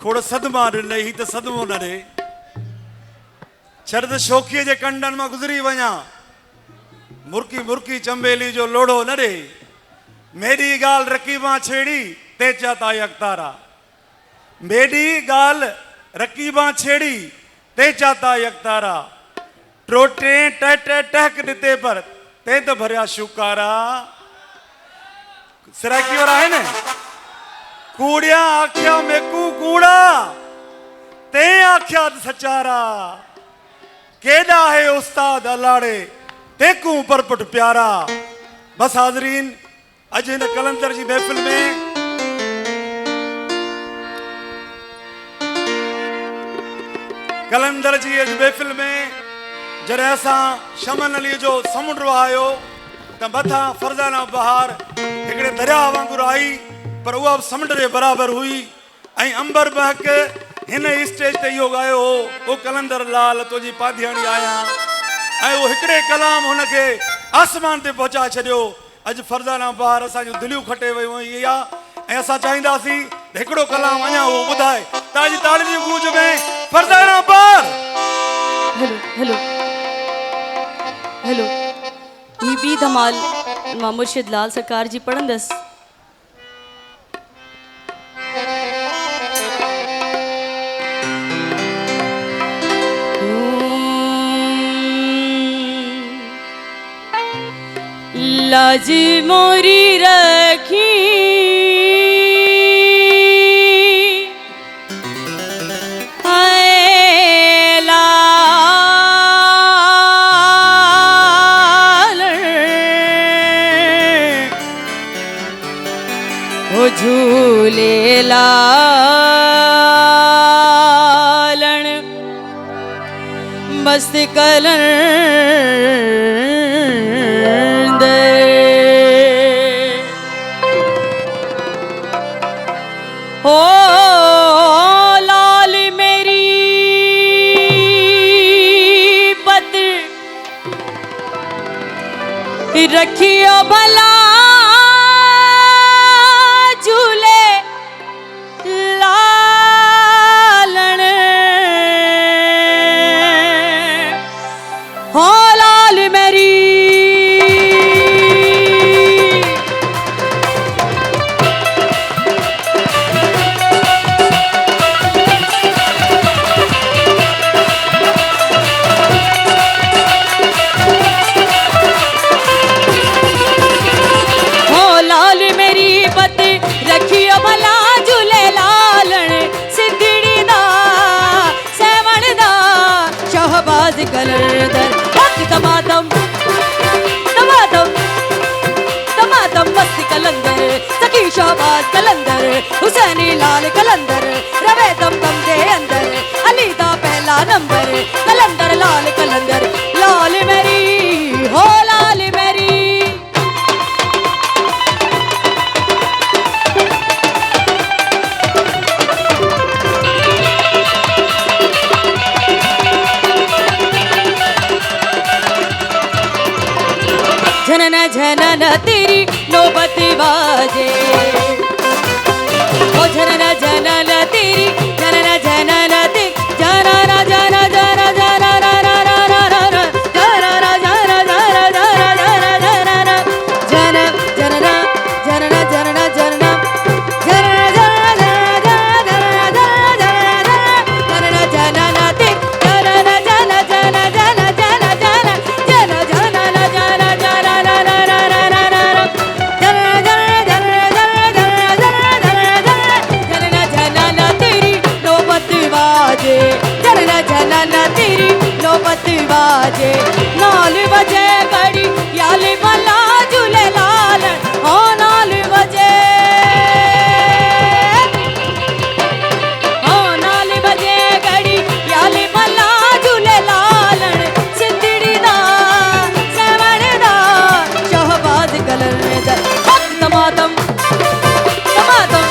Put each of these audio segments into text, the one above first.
खोड़ सदमा ॾिनई ही त सदमो न ॾे शरद शोखीअ जे कंडनि मां गुज़री वञा मुर्की मुर्की चंबेली जो लोड़ो न ॾे मेरी ॻाल्हि रकीबा छेड़ी ते चाता यकतारा मेरी ॻाल्हि रकीबा छेड़ी ते चाता यकतारा टोटे टहक ॾिते पर ते त भरिया शुकारा सिराकी वारा है न कूड़िया आख्या मेकू कूड़ा ते आख्या सचारा केड़ा है उस्ताद अलाड़े तेकू परपट प्यारा। बस हाजरीन अज इन कलंदर जी महफिल में कलंदर जी अज महफिल में जॾहिं असां शमन अली जो समुंड वहायो त मथां फरज़ाना बहार हिकिड़े दरिया वांगुरु आई पर उहा समुंड जे बराबरि हुई ऐं अंबर बहक हिन स्टेज ते इहो ॻायो हो ओ कलंदर लाल तुंहिंजी पाधियाणी आहियां ऐं उहो हिकिड़े कलाम हुनखे आसमान ते पहुचाए छॾियो। अॼु फरज़ाना बहार असांजूं दिलियूं खटे वियूं इहा ऐं असां चाहींदासीं हिकिड़ो कलाम अञा उहो ॿुधाए तव्हांजी ताड़ियुनि जी गूंज में फरज़ाना बहार। हेलो हेलो हेलो ही बी धमाल मां मुर्शिद लाल सरकार जी पढ़ंदसि। लाज मोरी रखी झूले लालन मस्त कलंदर हो लाल मेरी पत रखियो भला कलंदर तमातम तमातम तमातम मस्त कलंदर सखी शाहबाज कलंदर हुसैनी लाल कलंदर रवे दम दम दे अंदर अली दा पहला नंबर कलंदर लाल कलंदर लाल मेरी हो लाल मेरी। झनन झनन तेरी नौबत बाजे ओ झनन झनन तेरी झनन झनन तेरी जनना जन जन जन बाजे 9 बजे घड़ी याली भला झूले लाल हो 9 बजे हो 9 बजे घड़ी याली भला झूले लाल सिंधड़ी दा सेवण दा शहबाज कलंदर तमातम तमातम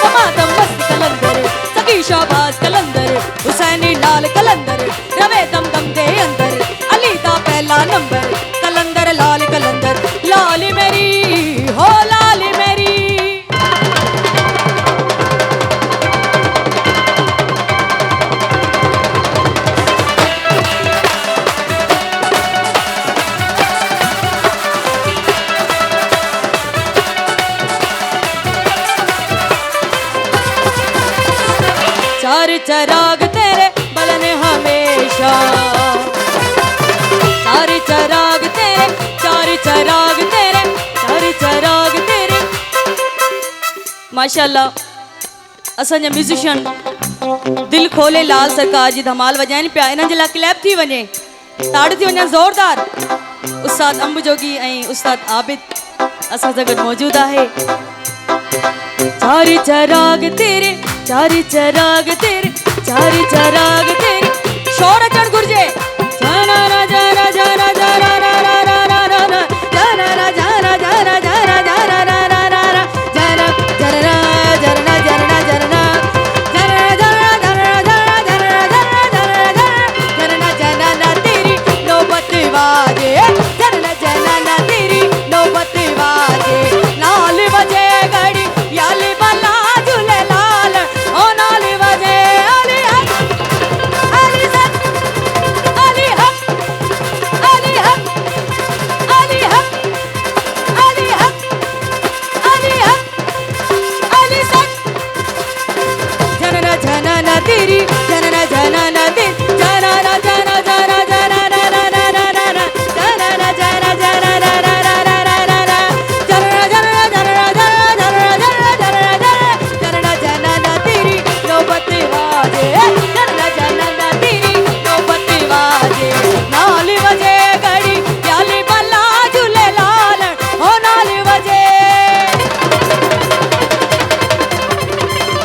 तमातम मस्त कलंदर सखी शाहबाज कलंदर हुसैनी लाल कलंदर रवे दम दम दे अंदर अली दा पहला नंबर कलंदर लाल मेरी हो लाल मेरी। चार चराग तेरे बलने हमेशा, चार चराग तेरे, चार चराग तेरे, चार चराग तेरे। माशाल्लाह असांजा म्यूजिशियन दिल खोले लाल सरकार जी धमाल वॼाइनि पिया, इन्हनि जे लाइ क्लैप थी वञे, ताड़ थी वञे ज़ोरदार। उस्ताद अंब जोगी ऐं उस्ताद आबिद असां सां गॾु मौजूदु आहे। चार चराग तेरे, चार चराग तेरे, चार चराग तेरे, शोर अचणु घुरिजे। जाना रा जाना जाना जाना रा रा रा रा रा रा, जाना रा जाना जाना जाना जाना रा रा रा रा, जाना जरना जरना जरना जरना जरना जरना जरना जरना जरना जरना जरना ना तेरी नौबत वाजे, जरना जरना तेरी नौबत वाजे। लाल बजे घड़ी याली बला झूले लाल, ओ नाल बजे अली हक अली सक अली हक अली हक अली हक अली हक अली हक अली सक। जनना जनना तेरी जनना जनना तेरी, जनना जना जना जना रा रा रा रा रा रा, जनना जना जना रा रा रा रा रा रा रा, जनना जनना जनना जनना जनना जनना जनना जनना जनना तेरी नौबत वाजे, जनना जनना तेरी नौबत वाजे। नाल बजे घड़ी याली बला झूले लाल, हो नाल बजे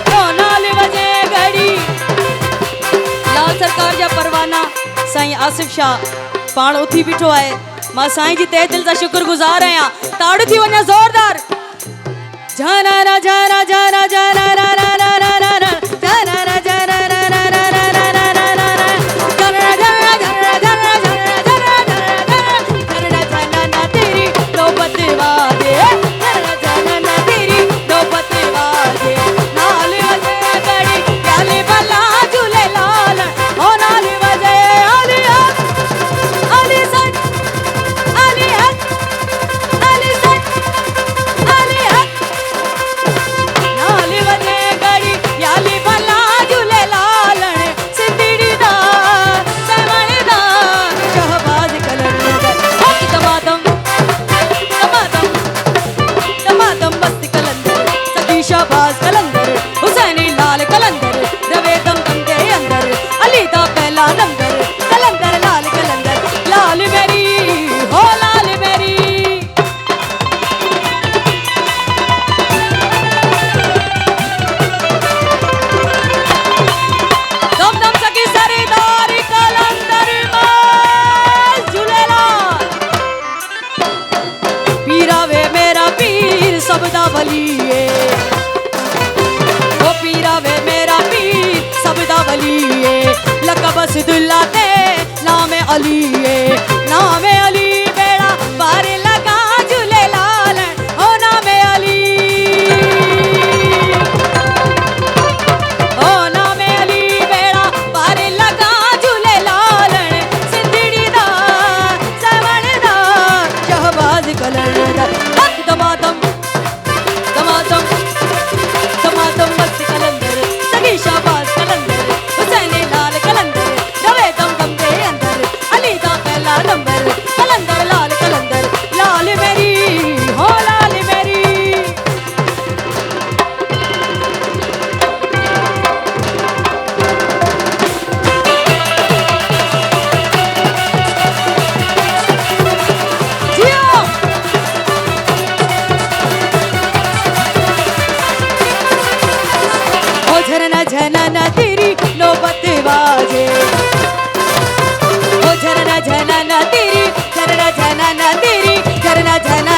हो नाल बजे घड़ी। लाल सरकार जा परवाना साईं आसिफ शाह पाण उथी बीठो आहे, मां साईं जी तहे दिल सां शुक्रगुज़ार आहियां, ताड़ थी वञे ज़ोरदार। जाना रा जाना जाना जाना रा रा रा रा रा रा, जाना रा जाना रा रा रा रा रा रा रा रा रा, जाना जाना जाना जाना जाना जाना जाना ना तेरी नौबत वाजे, जाना जाना ना तेरी नौबत वाजे। नाल बजे घड़ी याली बला झूले लाल, ओ नाल बजे अली हक अली सक अली हक अली सक अली हक। नाल बजे घड़ी याली बला झूले लाल, सिंधड़ी दा सवण दा शहबाज कलंदर, हक दमादम दमादम दमादम मस्त कलंदर, सखी शहबाज कलंदर, हुसैनी लाल कलंदर, रवे दम दम के अंदर, अली दा पहला नंबर, कलंदर लाल कलंदर, लाल मेरी हो लाल मेरी। दम दम सखी सरदार कलंदर मास झूलेलाल। पीरा वे मेरा पीर सबदा वलीए, ओ पीरा वे मेरा पीर सबदा वलीए, लकब सिदुल्ला ते नाम अलीए, नाम अली बेड़ा पार लगा झूले लाल, ओ नाम अली ओ नाम अली बेड़ा पार लगा झूले लाल, सिंधड़ी दा सवण दा शहबाज कलंदर, हक दमादम दमादम दमादम मस्त कलंदर, सखी शहबाज कलंदर, हुसैनी लाल कलंदर, रवे दम दम के अंदर, अली दा पहला नंबर, कलंदर लाल कलंदर, लाल मेरी हो लाल मेरी। जियो ओ झरना झरना तेरी नौबत वाजे, ओ झरना झरना तेरी झरना झरना तेरी झरना झरना